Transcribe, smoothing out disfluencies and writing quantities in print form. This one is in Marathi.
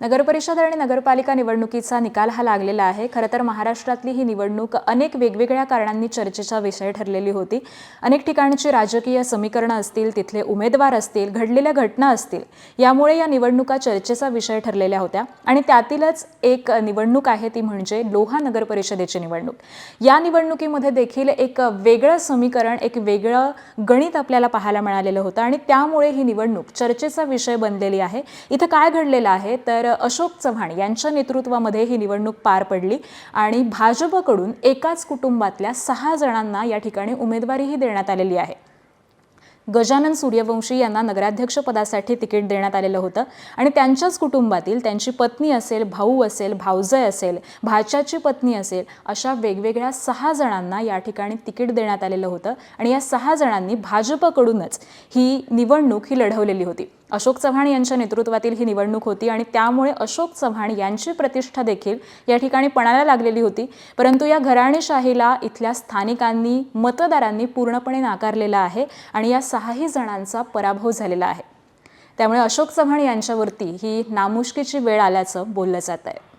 नगरपरिषद आणि नगरपालिका निवडणुकीचा निकाल हा लागलेला आहे। खरं तर महाराष्ट्रातली ही निवडणूक अनेक वेगवेगळ्या कारणांनी चर्चेचा विषय ठरलेली होती। अनेक ठिकाणची राजकीय समीकरणं असतील, तिथले उमेदवार असतील, घडलेल्या घटना असतील, यामुळे या निवडणुका चर्चेचा विषय ठरलेल्या होत्या आणि त्यातीलच एक निवडणूक आहे ती म्हणजे लोहा नगरपरिषदेची निवडणूक। या निवडणुकीमध्ये देखील एक वेगळं समीकरण, एक वेगळं गणित आपल्याला पाहायला मिळालेलं होतं आणि त्यामुळे ही निवडणूक चर्चेचा विषय बनलेली आहे। इथं काय घडलेलं आहे तर अशोक चव्हाण यांच्या नेतृत्वामध्ये ही निवडणूक पार पडली आणि भाजपकडून एकाच कुटुंबातल्या 6 जणांना या ठिकाणी उमेदवारीही देण्यात आलेली आहे। गजानन सूर्यवंशी यांना नगराध्यक्ष पदासाठी तिकीट देण्यात आलेलं होतं आणि त्यांच्याच कुटुंबातील त्यांची पत्नी असेल, भाऊ असेल, भावजय असेल, भाच्याची पत्नी असेल, अशा वेगवेगळ्या 6 जणांना या ठिकाणी तिकीट देण्यात आलेलं होतं आणि या 6 जणांनी भाजपकडूनच ही निवडणूक लढवलेली होती। अशोक चव्हाण यांच्या नेतृत्वातील ही निवडणूक होती आणि त्यामुळे अशोक चव्हाण यांची प्रतिष्ठा देखील या ठिकाणी पणाला लागलेली होती। परंतु या घराणेशाहीला इथल्या स्थानिकांनी, मतदारांनी पूर्णपणे नाकारलेला आहे आणि या 6 जणांचा पराभव झालेला आहे। त्यामुळे अशोक चव्हाण यांच्यावरती ही नामुष्कीची वेळ आल्याचं बोललं जात आहे।